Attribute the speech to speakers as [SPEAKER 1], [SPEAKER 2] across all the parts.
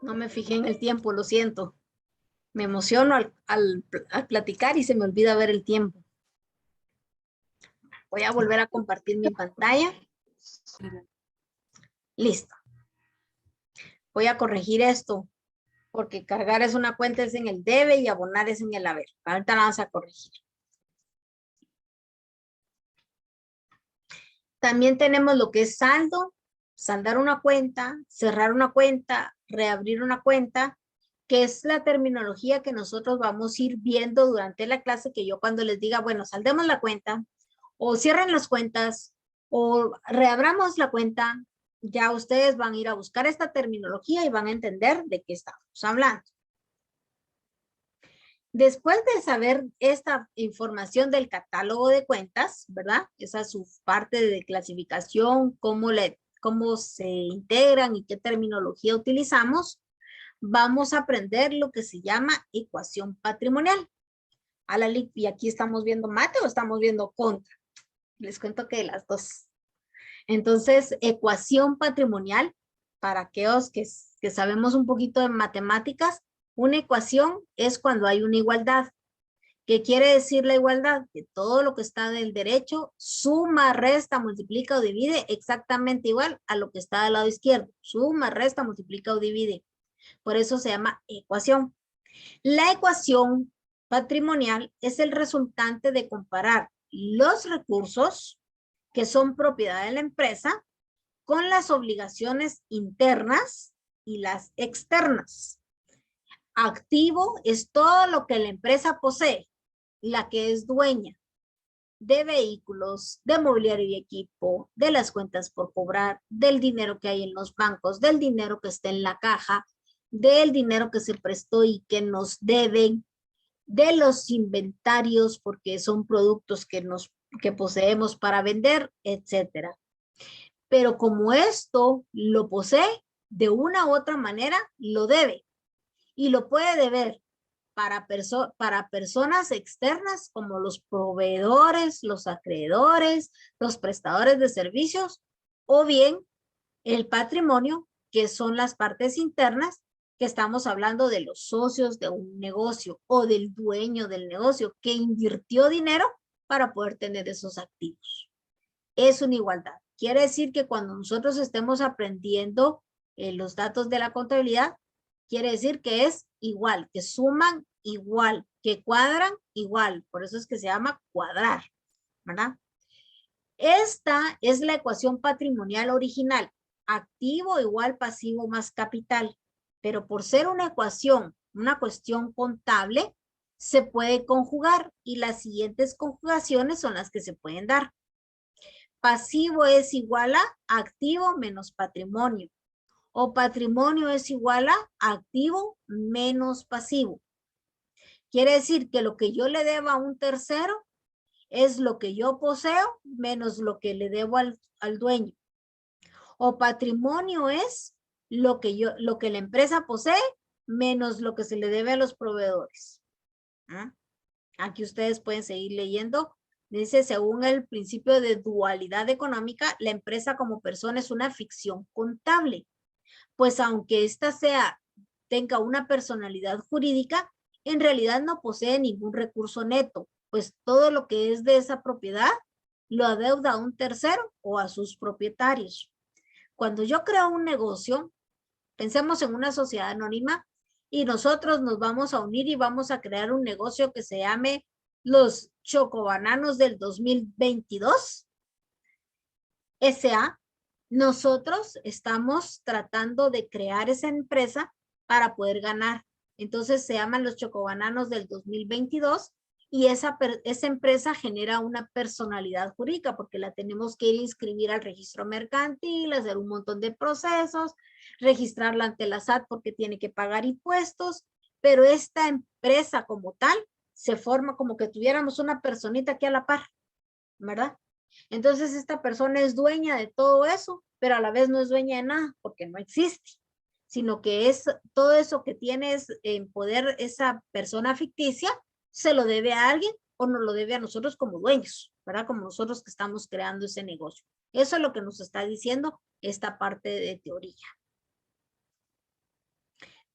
[SPEAKER 1] No me fijé en el tiempo, lo siento. Me emociono al platicar y se me olvida ver el tiempo. Voy a volver a compartir mi pantalla. Listo. Voy a corregir esto, porque cargar es una cuenta es en el debe y abonar es en el haber. Ahorita la vamos a corregir. También tenemos lo que es saldo, saldar una cuenta, cerrar una cuenta, reabrir una cuenta, que es la terminología que nosotros vamos a ir viendo durante la clase, que yo cuando les diga, bueno, saldemos la cuenta, o cierren las cuentas, o reabramos la cuenta, ya ustedes van a ir a buscar esta terminología y van a entender de qué estamos hablando. Después de saber esta información del catálogo de cuentas, ¿verdad? Esa es su parte de clasificación, cómo se integran y qué terminología utilizamos, vamos a aprender lo que se llama ecuación patrimonial. Y aquí estamos viendo mate o estamos viendo contra. Les cuento que las dos. Entonces, ecuación patrimonial, para aquellos que sabemos un poquito de matemáticas, una ecuación es cuando hay una igualdad. ¿Qué quiere decir la igualdad? Que todo lo que está del derecho suma, resta, multiplica o divide exactamente igual a lo que está del lado izquierdo. Suma, resta, multiplica o divide. Por eso se llama ecuación. La ecuación patrimonial es el resultante de comparar los recursos que son propiedad de la empresa con las obligaciones internas y las externas. Activo es todo lo que la empresa posee, la que es dueña de vehículos, de mobiliario y equipo, de las cuentas por cobrar, del dinero que hay en los bancos, del dinero que está en la caja, del dinero que se prestó y que nos deben, de los inventarios porque son productos que poseemos para vender, etcétera. Pero como esto lo posee, de una u otra manera lo debe y lo puede deber para personas externas como los proveedores, los acreedores, los prestadores de servicios, o bien el patrimonio, que son las partes internas, que estamos hablando de los socios de un negocio o del dueño del negocio que invirtió dinero para poder tener esos activos. Es una igualdad. Quiere decir que cuando nosotros estemos aprendiendo los datos de la contabilidad, quiere decir que es igual, que suman igual, que cuadran igual. Por eso es que se llama cuadrar, ¿verdad? Esta es la ecuación patrimonial original. Activo igual pasivo más capital. Pero por ser una ecuación, una cuestión contable, se puede conjugar y las siguientes conjugaciones son las que se pueden dar. Pasivo es igual a activo menos patrimonio. O patrimonio es igual a activo menos pasivo. Quiere decir que lo que yo le debo a un tercero es lo que yo poseo menos lo que le debo al dueño. O patrimonio es lo que la empresa posee menos lo que se le debe a los proveedores. ¿Ah? Aquí ustedes pueden seguir leyendo. Dice, según el principio de dualidad económica, la empresa como persona es una ficción contable. Pues aunque ésta tenga una personalidad jurídica, en realidad no posee ningún recurso neto, pues todo lo que es de esa propiedad lo adeuda a un tercero o a sus propietarios. Cuando yo creo un negocio, pensemos en una sociedad anónima y nosotros nos vamos a unir y vamos a crear un negocio que se llame los Chocobananos del 2022 S.A. Nosotros estamos tratando de crear esa empresa para poder ganar. Entonces se llaman los Chocobananos del 2022 y esa empresa genera una personalidad jurídica porque la tenemos que ir a inscribir al registro mercantil, hacer un montón de procesos, registrarla ante la SAT porque tiene que pagar impuestos, pero esta empresa como tal se forma como que tuviéramos una personita aquí a la par, ¿verdad? Entonces esta persona es dueña de todo eso, pero a la vez no es dueña de nada porque no existe, sino que es todo eso que tiene en poder esa persona ficticia, se lo debe a alguien o nos lo debe a nosotros como dueños, ¿verdad? Como nosotros que estamos creando ese negocio. Eso es lo que nos está diciendo esta parte de teoría.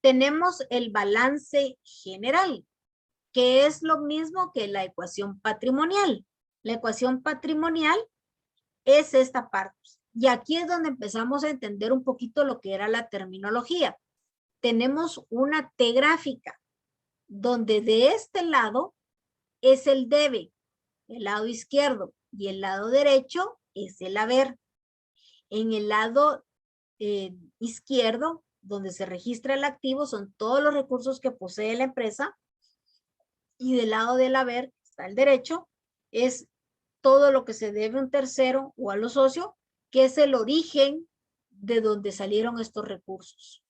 [SPEAKER 1] tenemos el balance general, que es lo mismo que la ecuación patrimonial. La ecuación patrimonial es esta parte. Y aquí es donde empezamos a entender un poquito lo que era la terminología. Tenemos una T gráfica, donde de este lado es el debe, el lado izquierdo, y el lado derecho es el haber. En el lado izquierdo, donde se registra el activo, son todos los recursos que posee la empresa, y del lado del haber, está el derecho, es todo lo que se debe a un tercero o a los socios, que es el origen de donde salieron estos recursos.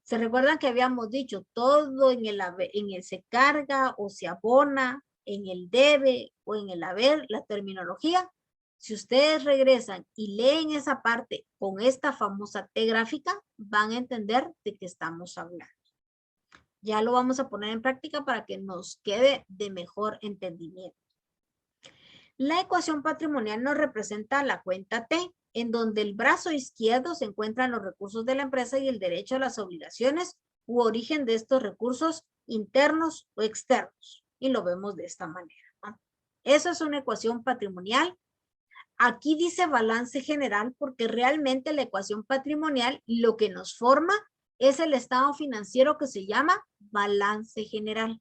[SPEAKER 1] ¿Se recuerdan que habíamos dicho todo en el se carga o se abona, en el debe o en el haber, la terminología? Si ustedes regresan y leen esa parte con esta famosa T gráfica, van a entender de qué estamos hablando. Ya lo vamos a poner en práctica para que nos quede de mejor entendimiento. La ecuación patrimonial nos representa la cuenta T, en donde el brazo izquierdo se encuentran los recursos de la empresa y el derecho a las obligaciones u origen de estos recursos internos o externos. Y lo vemos de esta manera, ¿no? Eso es una ecuación patrimonial. Aquí dice balance general porque realmente la ecuación patrimonial lo que nos forma es el estado financiero que se llama balance general.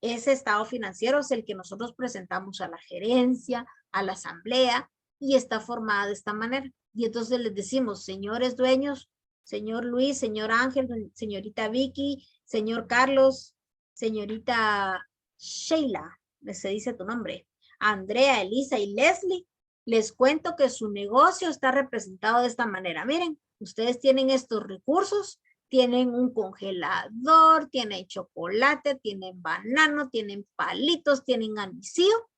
[SPEAKER 1] Ese estado financiero es el que nosotros presentamos a la gerencia, a la asamblea, y está formada de esta manera. Y entonces les decimos, señores dueños, señor Luis, señor Ángel, señorita Vicky, señor Carlos, señorita Sheila, se dice tu nombre, Andrea, Elisa y Leslie, les cuento que su negocio está representado de esta manera. Miren, ustedes tienen estos recursos, tienen un congelador, tienen chocolate, tienen banano, tienen palitos, tienen anisío,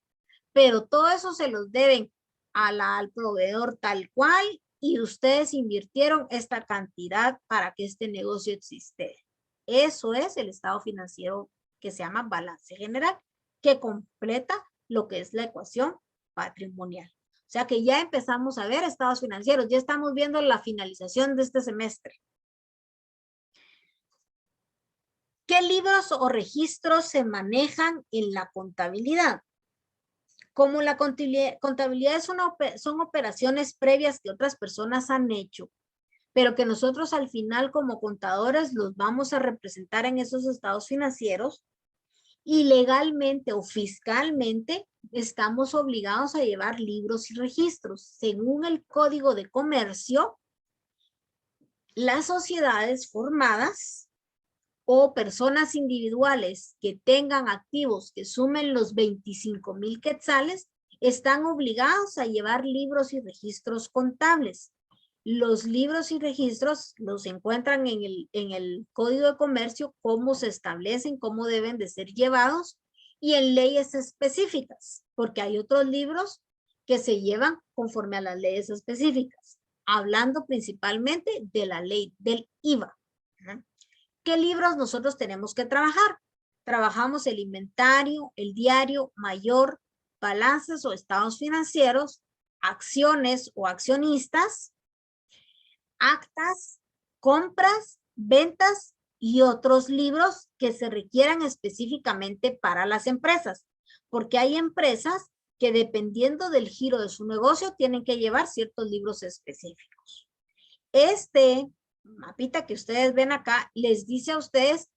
[SPEAKER 1] pero todo eso se los deben al proveedor tal cual, y ustedes invirtieron esta cantidad para que este negocio existe. Eso es el estado financiero que se llama balance general, que completa lo que es la ecuación patrimonial. O sea que ya empezamos a ver estados financieros, ya estamos viendo la finalización de este semestre. ¿Qué libros o registros se manejan en la contabilidad? Como la contabilidad son operaciones previas que otras personas han hecho, pero que nosotros al final como contadores los vamos a representar en esos estados financieros, y legalmente o fiscalmente estamos obligados a llevar libros y registros. Según el Código de Comercio, las sociedades formadas o personas individuales que tengan activos que sumen los 25,000 quetzales están obligados a llevar libros y registros contables. Los libros y registros los encuentran en el Código de Comercio, cómo se establecen, cómo deben de ser llevados, y en leyes específicas, porque hay otros libros que se llevan conforme a las leyes específicas, hablando principalmente de la ley del IVA. ¿Qué libros nosotros tenemos que trabajar? Trabajamos el inventario, el diario mayor, balances o estados financieros, acciones o accionistas, actas, compras, ventas y otros libros que se requieran específicamente para las empresas, porque hay empresas que dependiendo del giro de su negocio tienen que llevar ciertos libros específicos. Este mapita que ustedes ven acá les dice a ustedes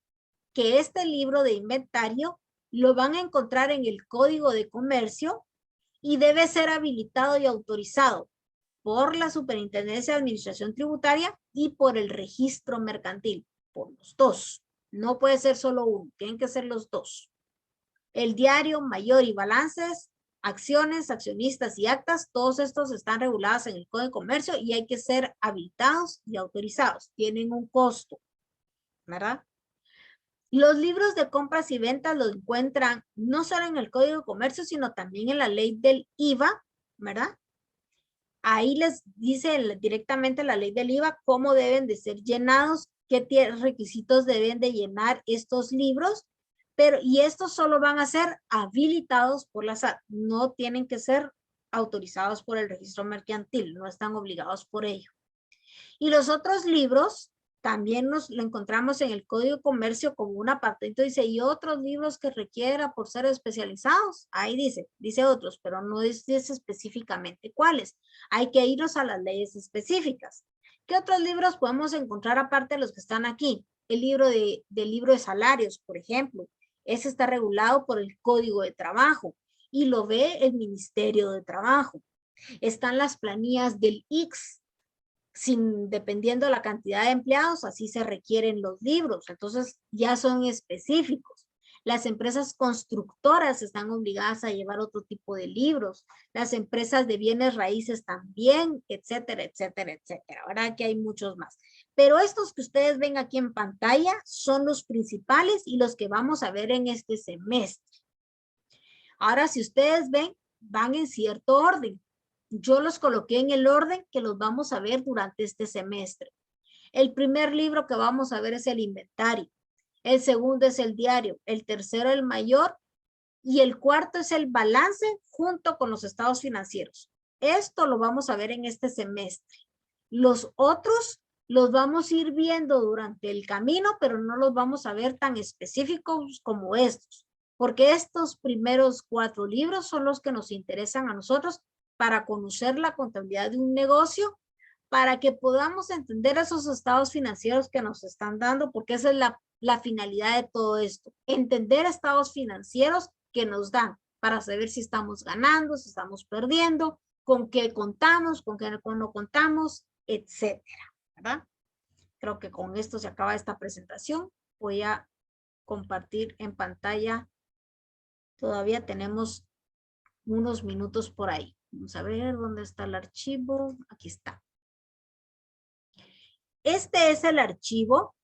[SPEAKER 1] que este libro de inventario lo van a encontrar en el Código de Comercio y debe ser habilitado y autorizado por la Superintendencia de Administración Tributaria y por el Registro Mercantil, por los dos. No puede ser solo uno, tienen que ser los dos. El diario mayor y balances, acciones, accionistas y actas, todos estos están regulados en el Código de Comercio y hay que ser habilitados y autorizados. Tienen un costo, ¿verdad? Los libros de compras y ventas los encuentran no solo en el Código de Comercio, sino también en la ley del IVA, ¿verdad? Ahí les dice directamente la ley del IVA cómo deben de ser llenados, qué requisitos deben de llenar estos libros, y estos solo van a ser habilitados por la SAT, no tienen que ser autorizados por el registro mercantil, no están obligados por ello. Y los otros libros También lo encontramos en el Código de Comercio como una apartadito, dice, y otros libros que requiera por ser especializados. Ahí dice otros, pero no dice específicamente cuáles. Hay que irnos a las leyes específicas. ¿Qué otros libros podemos encontrar aparte de los que están aquí? El libro libro de salarios, por ejemplo. Ese está regulado por el Código de Trabajo y lo ve el Ministerio de Trabajo. Están las planillas del ICS, dependiendo de la cantidad de empleados, así se requieren los libros. Entonces ya son específicos. Las empresas constructoras están obligadas a llevar otro tipo de libros. Las empresas de bienes raíces también, etcétera, etcétera, etcétera. Ahora que hay muchos más. Pero estos que ustedes ven aquí en pantalla son los principales y los que vamos a ver en este semestre. Ahora, si ustedes ven, van en cierto orden. Yo los coloqué en el orden que los vamos a ver durante este semestre. El primer libro que vamos a ver es el inventario. El segundo es el diario. El tercero el mayor. Y el cuarto es el balance junto con los estados financieros. Esto lo vamos a ver en este semestre. Los otros los vamos a ir viendo durante el camino, pero no los vamos a ver tan específicos como estos. Porque estos primeros 4 libros son los que nos interesan a nosotros para conocer la contabilidad de un negocio, para que podamos entender esos estados financieros que nos están dando, porque esa es la finalidad de todo esto. Entender estados financieros que nos dan para saber si estamos ganando, si estamos perdiendo, con qué contamos, con qué no contamos, etcétera, ¿verdad? Creo que con esto se acaba esta presentación. Voy a compartir en pantalla. Todavía tenemos unos minutos por ahí. Vamos a ver dónde está el archivo. Aquí está. Este es el archivo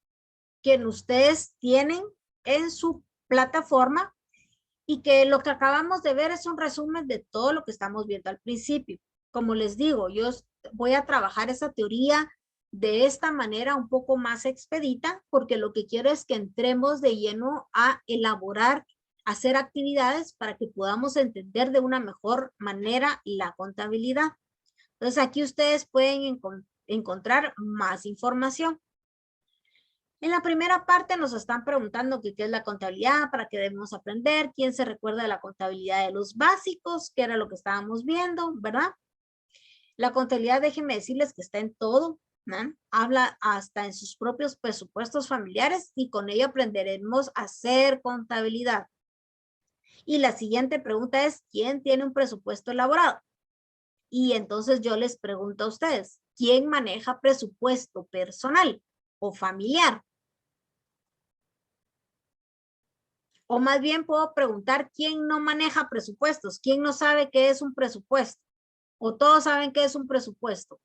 [SPEAKER 1] que ustedes tienen en su plataforma y que lo que acabamos de ver es un resumen de todo lo que estamos viendo al principio. Como les digo, yo voy a trabajar esa teoría de esta manera un poco más expedita, porque lo que quiero es que entremos de lleno a elaborar, hacer actividades para que podamos entender de una mejor manera la contabilidad. Entonces aquí ustedes pueden encontrar más información. En la primera parte nos están preguntando qué es la contabilidad, para qué debemos aprender, quién se recuerda de la contabilidad de los básicos, que era lo que estábamos viendo, ¿verdad? La contabilidad, déjenme decirles que está en todo, ¿no? Habla hasta en sus propios presupuestos familiares y con ello aprenderemos a hacer contabilidad. Y la siguiente pregunta es, ¿quién tiene un presupuesto elaborado? Y entonces yo les pregunto a ustedes, ¿quién maneja presupuesto personal o familiar? O más bien puedo preguntar, ¿quién no maneja presupuestos? ¿Quién no sabe qué es un presupuesto? ¿O todos saben qué es un presupuesto?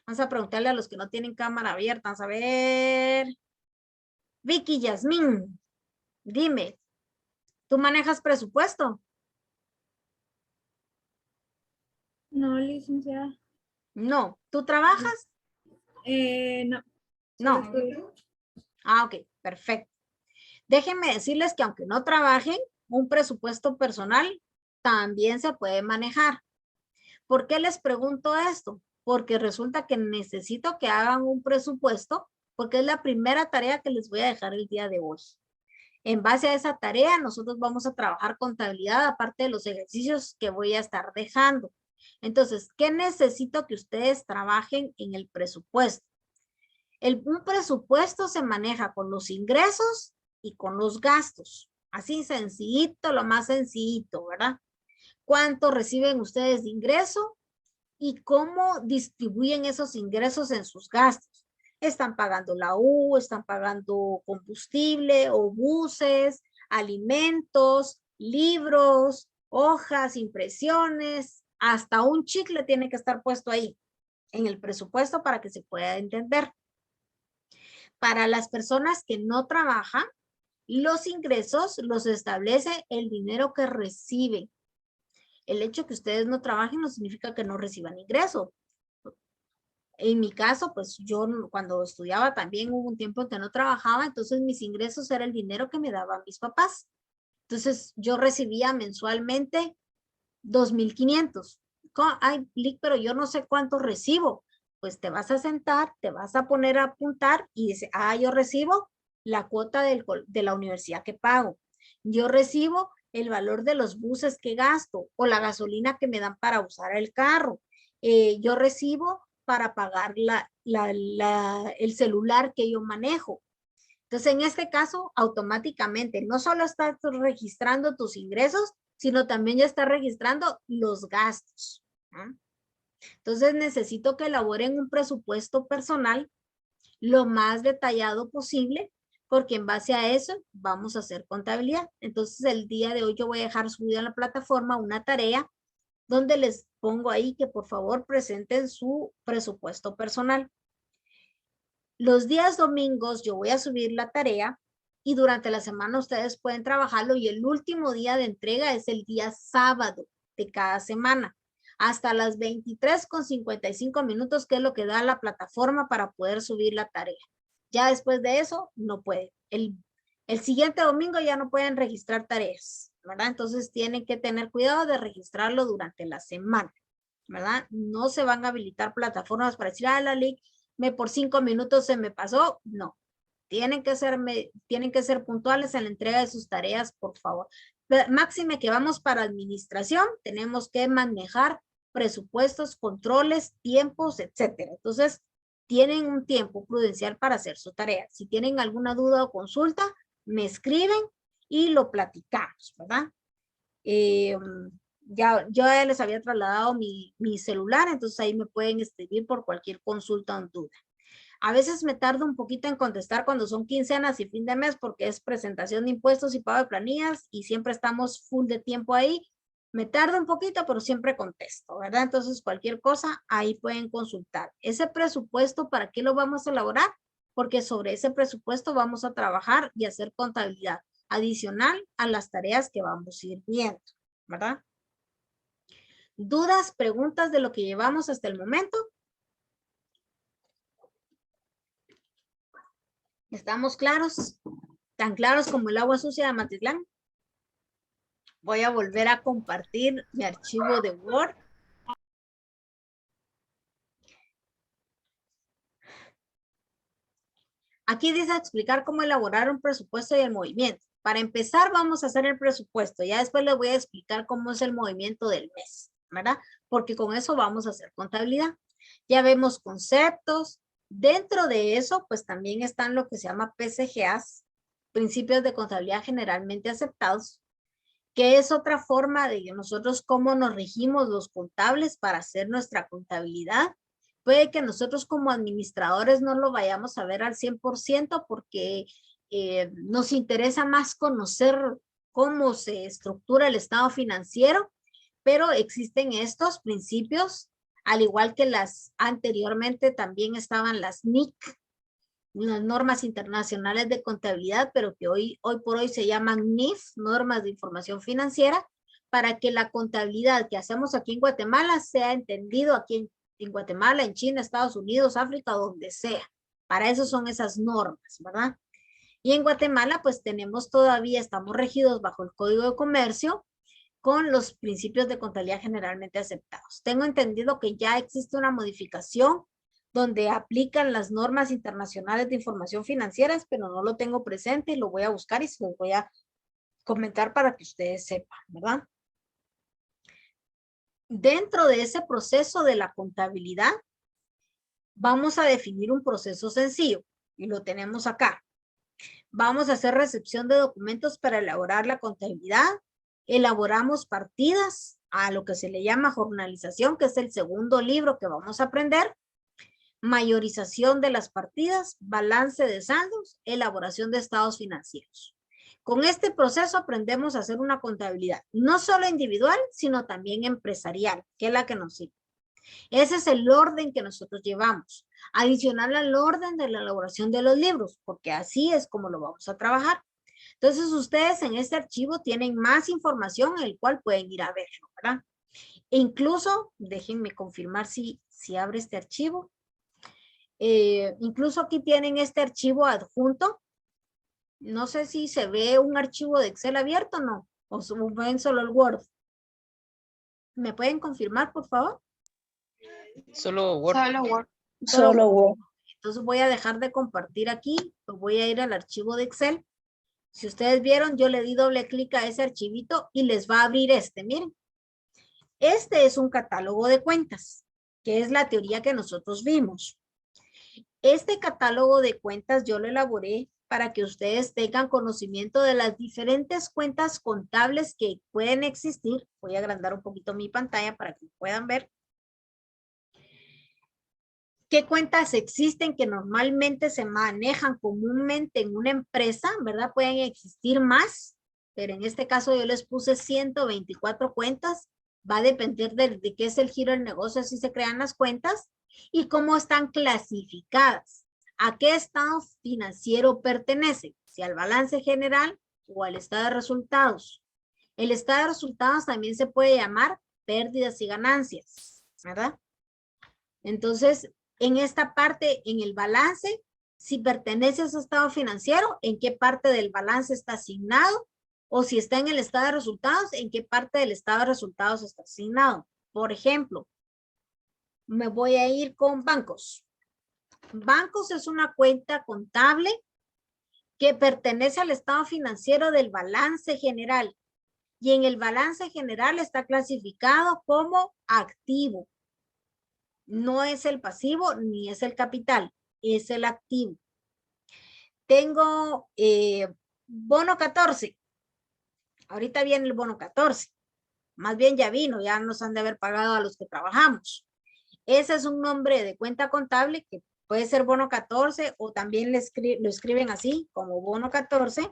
[SPEAKER 1] Vamos a preguntarle a los que no tienen cámara abierta. Vamos a ver. Vicky Yasmín, dime, ¿tú manejas presupuesto?
[SPEAKER 2] No, licenciada.
[SPEAKER 1] No. ¿Tú trabajas?
[SPEAKER 2] No.
[SPEAKER 1] No.
[SPEAKER 2] Estudio.
[SPEAKER 1] Ah, ok, perfecto. Déjenme decirles que aunque no trabajen, un presupuesto personal también se puede manejar. ¿Por qué les pregunto esto? Porque resulta que necesito que hagan un presupuesto, porque es la primera tarea que les voy a dejar el día de hoy. En base a esa tarea, nosotros vamos a trabajar contabilidad, aparte de los ejercicios que voy a estar dejando. Entonces, ¿qué necesito que ustedes trabajen en el presupuesto? Un presupuesto se maneja con los ingresos y con los gastos. Así sencillito, lo más sencillito, ¿verdad? ¿Cuánto reciben ustedes de ingreso? Y cómo distribuyen esos ingresos en sus gastos. Están pagando la U, están pagando combustible o buses, alimentos, libros, hojas, impresiones, hasta un chicle tiene que estar puesto ahí en el presupuesto para que se pueda entender. Para las personas que no trabajan, los ingresos los establece el dinero que reciben. El hecho que ustedes no trabajen no significa que no reciban ingreso. En mi caso, pues yo cuando estudiaba también hubo un tiempo en que no trabajaba, entonces mis ingresos era el dinero que me daban mis papás. Entonces yo recibía mensualmente 2,500. Ay, pero yo no sé cuánto recibo. pues te vas a sentar, te vas a poner a apuntar y dice, yo recibo la cuota de la universidad que pago. Yo recibo el valor de los buses que gasto o la gasolina que me dan para usar el carro. Yo recibo para pagar el celular que yo manejo. Entonces, en este caso, automáticamente, no solo estás registrando tus ingresos, sino también ya está registrando los gastos. Entonces, necesito que elaboren un presupuesto personal lo más detallado posible, porque en base a eso vamos a hacer contabilidad. Entonces, el día de hoy yo voy a dejar subida en la plataforma una tarea donde les pongo ahí que por favor presenten su presupuesto personal. Los días domingos yo voy a subir la tarea y durante la semana ustedes pueden trabajarlo y el último día de entrega es el día sábado de cada semana hasta las 23:55, que es lo que da la plataforma para poder subir la tarea. Ya después de eso no puede. El siguiente domingo ya no pueden registrar tareas, ¿verdad? Entonces tienen que tener cuidado de registrarlo durante la semana, ¿verdad? No se van a habilitar plataformas para decir, la ley por 5 minutos se me pasó. No, tienen que ser puntuales en la entrega de sus tareas, por favor. Máxime que vamos para administración, tenemos que manejar presupuestos, controles, tiempos, etcétera. Entonces, tienen un tiempo prudencial para hacer su tarea. Si tienen alguna duda o consulta, me escriben y lo platicamos, ¿verdad? Yo ya les había trasladado mi celular, entonces ahí me pueden escribir por cualquier consulta o duda. A veces me tardo un poquito en contestar cuando son quincenas y fin de mes porque es presentación de impuestos y pago de planillas y siempre estamos full de tiempo ahí. Me tarda un poquito, pero siempre contesto, ¿verdad? Entonces, cualquier cosa, ahí pueden consultar. Ese presupuesto, ¿para qué lo vamos a elaborar? Porque sobre ese presupuesto vamos a trabajar y hacer contabilidad adicional a las tareas que vamos a ir viendo, ¿verdad? ¿Dudas, preguntas de lo que llevamos hasta el momento? ¿Estamos claros? ¿Tan claros como el agua sucia de Matitlán? Voy a volver a compartir mi archivo de Word. Aquí dice explicar cómo elaborar un presupuesto y el movimiento. Para empezar, vamos a hacer el presupuesto. Ya después les voy a explicar cómo es el movimiento del mes, ¿verdad? Porque con eso vamos a hacer contabilidad. Ya vemos conceptos. Dentro de eso, pues también están lo que se llama PCGAs, principios de contabilidad generalmente aceptados, que es otra forma de nosotros cómo nos regimos los contables para hacer nuestra contabilidad. Puede que nosotros como administradores no lo vayamos a ver al 100% porque nos interesa más conocer cómo se estructura el estado financiero, pero existen estos principios, al igual que las anteriormente también estaban las NIC, unas normas internacionales de contabilidad, pero que hoy por hoy se llaman NIF, normas de información financiera, para que la contabilidad que hacemos aquí en Guatemala sea entendido aquí en Guatemala, en China, Estados Unidos, África, donde sea. Para eso son esas normas, ¿verdad? Y en Guatemala, pues estamos regidos bajo el Código de Comercio con los principios de contabilidad generalmente aceptados. Tengo entendido que ya existe una modificación donde aplican las normas internacionales de información financiera, pero no lo tengo presente y lo voy a buscar y se los voy a comentar para que ustedes sepan, ¿verdad? Dentro de ese proceso de la contabilidad, vamos a definir un proceso sencillo y lo tenemos acá. Vamos a hacer recepción de documentos para elaborar la contabilidad. Elaboramos partidas a lo que se le llama jornalización, que es el segundo libro que vamos a aprender. Mayorización de las partidas, balance de saldos, elaboración de estados financieros. Con este proceso aprendemos a hacer una contabilidad, no solo individual, sino también empresarial, que es la que nos sirve. Ese es el orden que nosotros llevamos, adicional al orden de la elaboración de los libros, porque así es como lo vamos a trabajar. Entonces, ustedes en este archivo tienen más información, el cual pueden ir a verlo, ¿verdad? E incluso, déjenme confirmar si abre este archivo. Incluso aquí tienen este archivo adjunto. No sé si se ve un archivo de Excel abierto o no, o ven solo el Word. ¿Me pueden confirmar, por favor?
[SPEAKER 3] Solo Word.
[SPEAKER 2] Solo Word.
[SPEAKER 3] Solo Word.
[SPEAKER 1] Entonces voy a dejar de compartir aquí, voy a ir al archivo de Excel. Si ustedes vieron, yo le di doble clic a ese archivito y les va a abrir este, miren. Este es un catálogo de cuentas, que es la teoría que nosotros vimos. Este catálogo de cuentas yo lo elaboré para que ustedes tengan conocimiento de las diferentes cuentas contables que pueden existir. Voy a agrandar un poquito mi pantalla para que puedan ver. ¿Qué cuentas existen que normalmente se manejan comúnmente en una empresa, verdad? Pueden existir más, pero en este caso yo les puse 124 cuentas. Va a depender de qué es el giro del negocio, si se crean las cuentas y cómo están clasificadas. ¿A qué estado financiero pertenecen? Si al balance general o al estado de resultados. El estado de resultados también se puede llamar pérdidas y ganancias, ¿verdad? Entonces, en esta parte, en el balance, si pertenece a ese estado financiero, en qué parte del balance está asignado, o si está en el estado de resultados, en qué parte del estado de resultados está asignado. Por ejemplo, me voy a ir con bancos. Bancos es una cuenta contable que pertenece al estado financiero del balance general. Y en el balance general está clasificado como activo. No es el pasivo ni es el capital, es el activo. Tengo bono 14. Ahorita viene el bono 14. Más bien ya vino, ya nos han de haber pagado a los que trabajamos. Ese es un nombre de cuenta contable que puede ser bono 14 o también lo escriben así como bono 14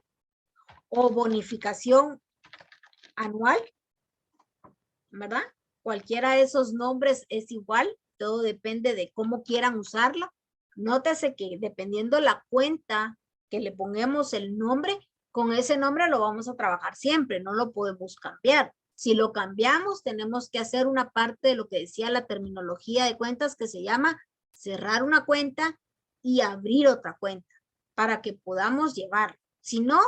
[SPEAKER 1] o bonificación anual, ¿verdad? Cualquiera de esos nombres es igual, todo depende de cómo quieran usarla. Nótese que dependiendo la cuenta que le pongamos el nombre, con ese nombre lo vamos a trabajar siempre, no lo podemos cambiar. Si lo cambiamos, tenemos que hacer una parte de lo que decía la terminología de cuentas que se llama cerrar una cuenta y abrir otra cuenta para que podamos llevar. Si no,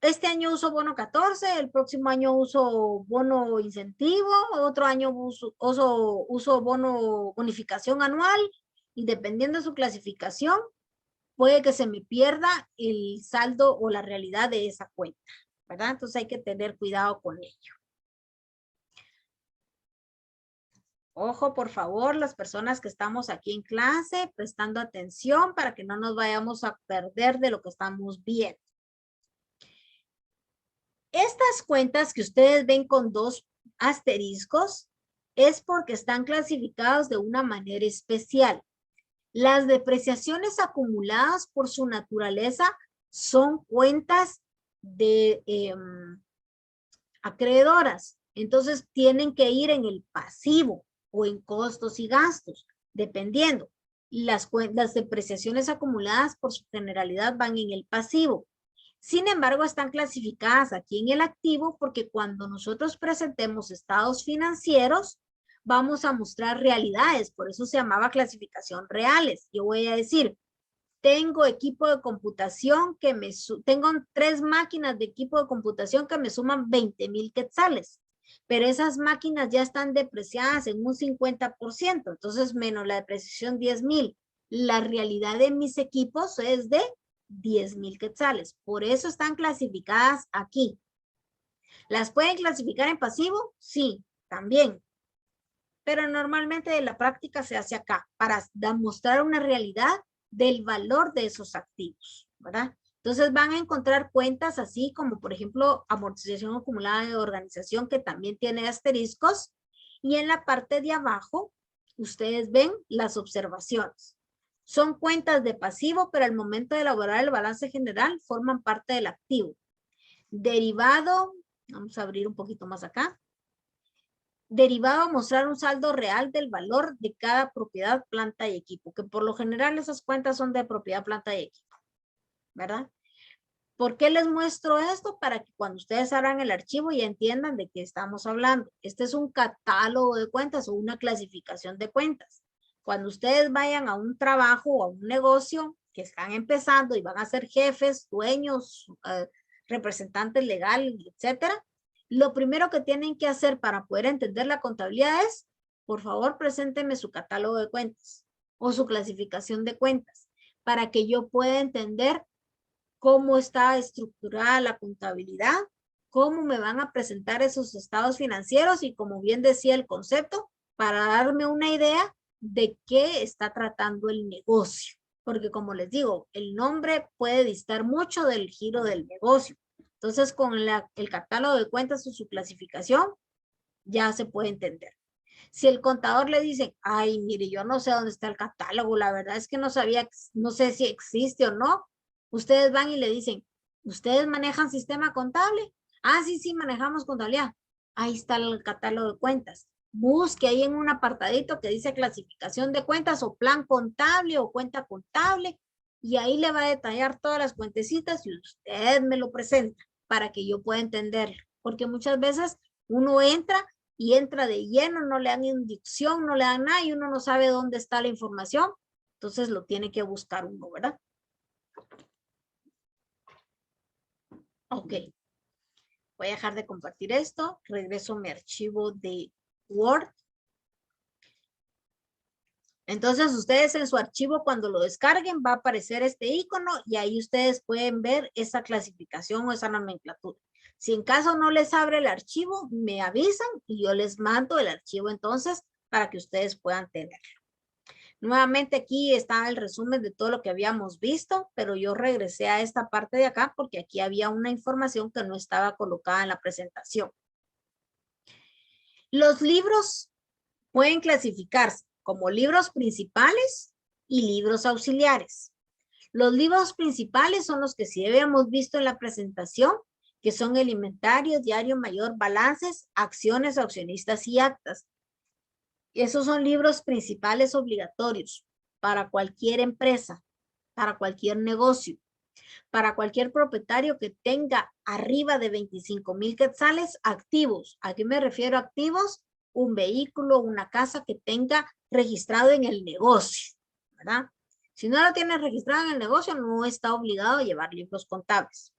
[SPEAKER 1] este año uso bono 14, el próximo año uso bono incentivo, otro año uso bono bonificación anual y dependiendo de su clasificación, puede que se me pierda el saldo o la realidad de esa cuenta, ¿verdad? Entonces hay que tener cuidado con ello. Ojo, por favor, las personas que estamos aquí en clase, prestando atención para que no nos vayamos a perder de lo que estamos viendo. Estas cuentas que ustedes ven con 2 asteriscos es porque están clasificados de una manera especial. Las depreciaciones acumuladas por su naturaleza son cuentas de acreedoras. Entonces tienen que ir en el pasivo o en costos y gastos, dependiendo. Las depreciaciones acumuladas por su generalidad van en el pasivo. Sin embargo, están clasificadas aquí en el activo porque cuando nosotros presentemos estados financieros, vamos a mostrar realidades. Por eso se llamaba clasificación reales. Yo voy a decir, tengo equipo de computación que tengo 3 máquinas de equipo de computación que me suman 20,000 quetzales. Pero esas máquinas ya están depreciadas en un 50%. Entonces, menos la depreciación 10,000. La realidad de mis equipos es de 10,000 quetzales. Por eso están clasificadas aquí. ¿Las pueden clasificar en pasivo? Sí, también. Pero normalmente de la práctica se hace acá para demostrar una realidad del valor de esos activos, ¿verdad? Entonces van a encontrar cuentas así como, por ejemplo, amortización acumulada de organización que también tiene asteriscos. Y en la parte de abajo, ustedes ven las observaciones. Son cuentas de pasivo, pero al momento de elaborar el balance general forman parte del activo. Derivado, vamos a abrir un poquito más acá. Derivado, mostrar un saldo real del valor de cada propiedad, planta y equipo, que por lo general esas cuentas son de propiedad, planta y equipo, ¿verdad? ¿Por qué les muestro esto? Para que cuando ustedes abran el archivo ya entiendan de qué estamos hablando. Este es un catálogo de cuentas o una clasificación de cuentas. Cuando ustedes vayan a un trabajo o a un negocio que están empezando y van a ser jefes, dueños, representantes legales, etcétera, lo primero que tienen que hacer para poder entender la contabilidad es, por favor, preséntenme su catálogo de cuentas. o su clasificación de cuentas para que yo pueda entender cómo está estructurada la contabilidad, cómo me van a presentar esos estados financieros y como bien decía el concepto, para darme una idea de qué está tratando el negocio. Porque como les digo, el nombre puede distar mucho del giro del negocio. Entonces, con el catálogo de cuentas o su clasificación, ya se puede entender. Si el contador le dice, ay, mire, yo no sé dónde está el catálogo, la verdad es que no sabía, no sé si existe o no, ustedes van y le dicen, ¿ustedes manejan sistema contable? Ah, sí, sí, manejamos contabilidad. Ahí está el catálogo de cuentas. Busque ahí en un apartadito que dice clasificación de cuentas o plan contable o cuenta contable y ahí le va a detallar todas las cuentecitas y usted me lo presenta para que yo pueda entenderlo. Porque muchas veces uno entra y entra de lleno, no le dan inducción, no le dan nada y uno no sabe dónde está la información. Entonces lo tiene que buscar uno, ¿verdad? Ok. Voy a dejar de compartir esto. Regreso a mi archivo de Word. Entonces ustedes en su archivo cuando lo descarguen va a aparecer este icono y ahí ustedes pueden ver esa clasificación o esa nomenclatura. Si en caso no les abre el archivo, me avisan y yo les mando el archivo entonces para que ustedes puedan tenerlo. Nuevamente aquí está el resumen de todo lo que habíamos visto, pero yo regresé a esta parte de acá porque aquí había una información que no estaba colocada en la presentación. Los libros pueden clasificarse como libros principales y libros auxiliares. Los libros principales son los que sí habíamos visto en la presentación, que son el inventario, diario mayor, balances, acciones, accionistas y actas. Esos son libros principales obligatorios para cualquier empresa, para cualquier negocio, para cualquier propietario que tenga arriba de 25,000 quetzales activos. ¿A qué me refiero activos? Un vehículo, una casa que tenga registrado en el negocio, ¿verdad? Si no lo tiene registrado en el negocio, no está obligado a llevar libros contables.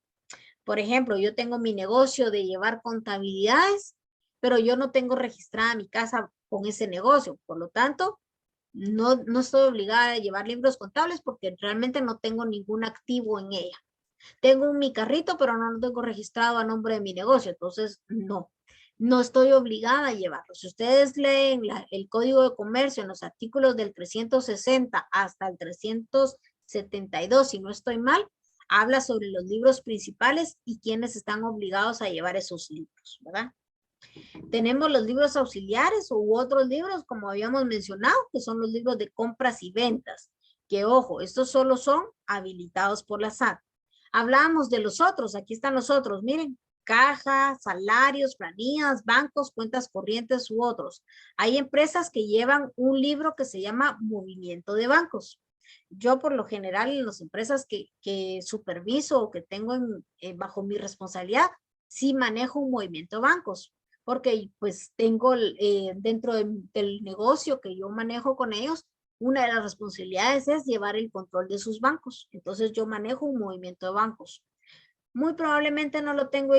[SPEAKER 1] Por ejemplo, yo tengo mi negocio de llevar contabilidades, pero yo no tengo registrada mi casa con ese negocio. Por lo tanto, no estoy obligada a llevar libros contables porque realmente no tengo ningún activo en ella. Tengo mi carrito, pero no lo tengo registrado a nombre de mi negocio. Entonces, no estoy obligada a llevarlo. Si ustedes leen el Código de Comercio en los artículos del 360 hasta el 372, si no estoy mal, habla sobre los libros principales y quienes están obligados a llevar esos libros, ¿verdad? Tenemos los libros auxiliares u otros libros, como habíamos mencionado, que son los libros de compras y ventas, que ojo, estos solo son habilitados por la SAT. Hablábamos de los otros, aquí están los otros, miren, caja, salarios, planillas, bancos, cuentas corrientes u otros. Hay empresas que llevan un libro que se llama movimiento de bancos. Yo por lo general en las empresas que superviso o que tengo bajo mi responsabilidad, sí manejo un movimiento de bancos, porque pues tengo dentro del negocio que yo manejo con ellos, una de las responsabilidades es llevar el control de sus bancos. Entonces yo manejo un movimiento de bancos. Muy probablemente no lo tengo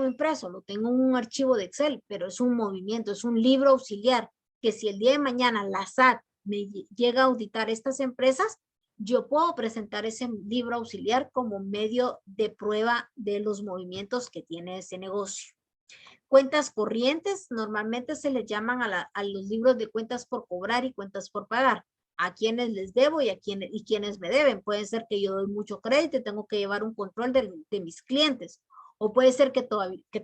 [SPEAKER 1] impreso, lo tengo en un archivo de Excel, pero es un movimiento, es un libro auxiliar que si el día de mañana la SAT me llega a auditar estas empresas, yo puedo presentar ese libro auxiliar como medio de prueba de los movimientos que tiene ese negocio. Cuentas corrientes normalmente se les llaman a los libros de cuentas por cobrar y cuentas por pagar. A quienes les debo y quienes me deben. Puede ser que yo doy mucho crédito y tengo que llevar un control de mis clientes. O puede ser que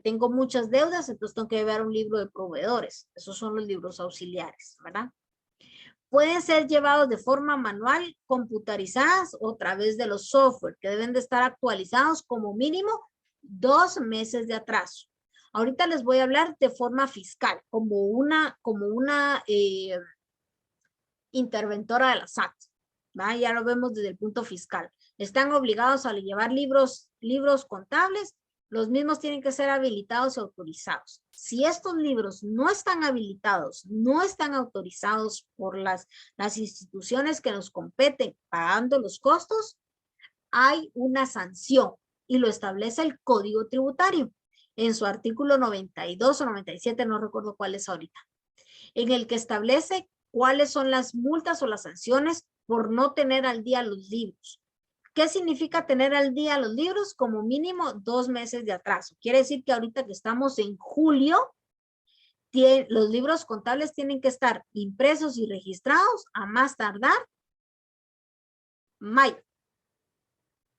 [SPEAKER 1] tengo muchas deudas, entonces tengo que llevar un libro de proveedores. Esos son los libros auxiliares, ¿verdad? Pueden ser llevados de forma manual, computarizadas o a través de los software que deben de estar actualizados como mínimo 2 meses de atraso. Ahorita les voy a hablar de forma fiscal, como una interventora de la SAT. ¿Va? Ya lo vemos desde el punto fiscal. Están obligados a llevar libros contables, los mismos tienen que ser habilitados y autorizados. Si estos libros no están habilitados, no están autorizados por las instituciones que nos competen pagando los costos, hay una sanción y lo establece el Código Tributario en su artículo 92 o 97, no recuerdo cuál es ahorita, en el que establece cuáles son las multas o las sanciones por no tener al día los libros. ¿Qué significa tener al día los libros? Como mínimo 2 meses de atraso. Quiere decir que ahorita que estamos en julio, los libros contables tienen que estar impresos y registrados a más tardar mayo,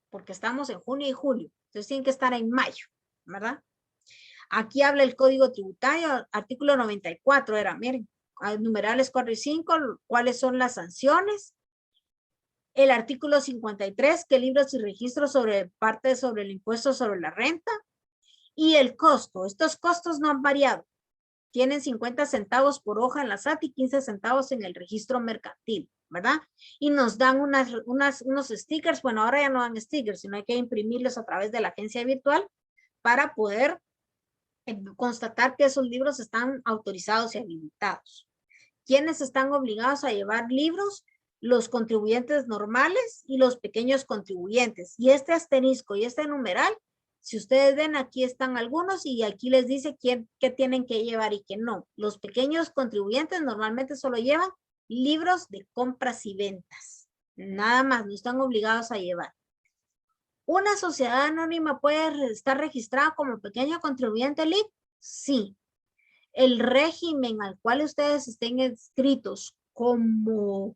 [SPEAKER 1] porque estamos en junio y julio. Entonces tienen que estar en mayo, ¿verdad? Aquí habla el Código Tributario, artículo 94, era, miren, numerales 4 y 5, cuáles son las sanciones. El artículo 53, que libros y registros sobre parte sobre el impuesto sobre la renta. Y el costo, estos costos no han variado. Tienen 50 centavos por hoja en la SAT y 15 centavos en el registro mercantil, ¿verdad? Y nos dan unos stickers, bueno, ahora ya no dan stickers, sino hay que imprimirlos a través de la agencia virtual para poder constatar que esos libros están autorizados y habilitados. ¿Quiénes están obligados a llevar libros? Los contribuyentes normales y los pequeños contribuyentes. Y este asterisco y este numeral, si ustedes ven, aquí están algunos y aquí les dice qué tienen que llevar y qué no. Los pequeños contribuyentes normalmente solo llevan libros de compras y ventas. Nada más, no están obligados a llevar. ¿Una sociedad anónima puede estar registrada como pequeño contribuyente LIC? Sí. El régimen al cual ustedes estén inscritos como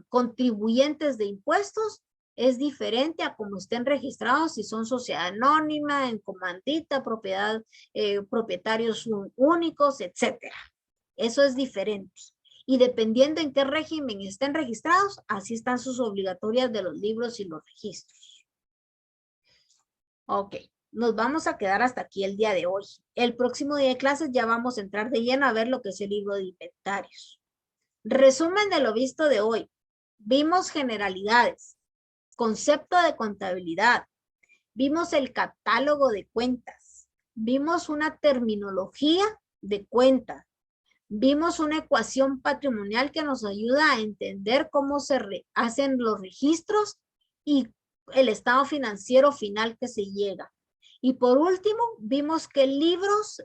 [SPEAKER 1] contribuyentes de impuestos es diferente a como estén registrados si son sociedad anónima, en comandita, propiedad, propietarios únicos, etcétera. Eso es diferente. Y dependiendo en qué régimen estén registrados, así están sus obligatorias de los libros y los registros. Ok, nos vamos a quedar hasta aquí el día de hoy. El próximo día de clases ya vamos a entrar de lleno a ver lo que es el libro de inventarios. Resumen de lo visto de hoy. Vimos generalidades, concepto de contabilidad, vimos el catálogo de cuentas, vimos una terminología de cuentas, vimos una ecuación patrimonial que nos ayuda a entender cómo se hacen los registros y el estado financiero final que se llega. Y por último, vimos qué libros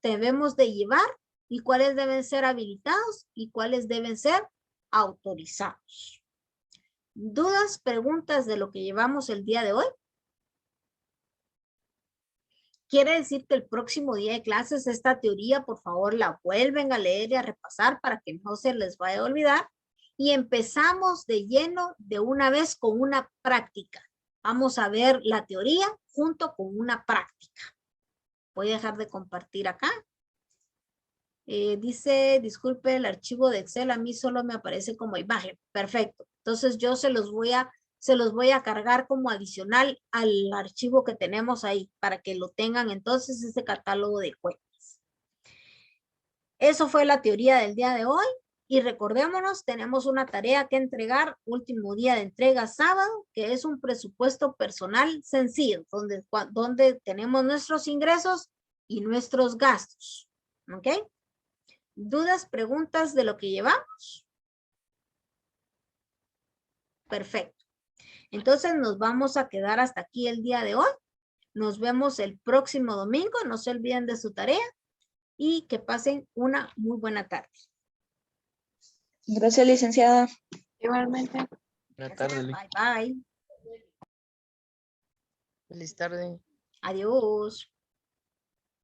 [SPEAKER 1] debemos de llevar y cuáles deben ser habilitados y cuáles deben ser autorizados. ¿Dudas, preguntas de lo que llevamos el día de hoy? Quiere decir que el próximo día de clases esta teoría, por favor, la vuelven a leer y a repasar para que no se les vaya a olvidar. Y empezamos de lleno de una vez con una práctica. Vamos a ver la teoría junto con una práctica. Voy a dejar de compartir acá. Dice, disculpe, el archivo de Excel a mí solo me aparece como imagen. Perfecto. Entonces yo se los voy a cargar como adicional al archivo que tenemos ahí para que lo tengan entonces ese catálogo de cuentas. Eso fue la teoría del día de hoy. Y recordémonos, tenemos una tarea que entregar, último día de entrega sábado, que es un presupuesto personal sencillo, donde tenemos nuestros ingresos y nuestros gastos. ¿Ok? ¿Dudas, preguntas de lo que llevamos? Perfecto. Entonces nos vamos a quedar hasta aquí el día de hoy. Nos vemos el próximo domingo. No se olviden de su tarea y que pasen una muy buena tarde.
[SPEAKER 3] Gracias, licenciada.
[SPEAKER 4] Igualmente.
[SPEAKER 5] Buenas tardes.
[SPEAKER 1] Bye, bye.
[SPEAKER 5] Feliz tarde.
[SPEAKER 1] Adiós.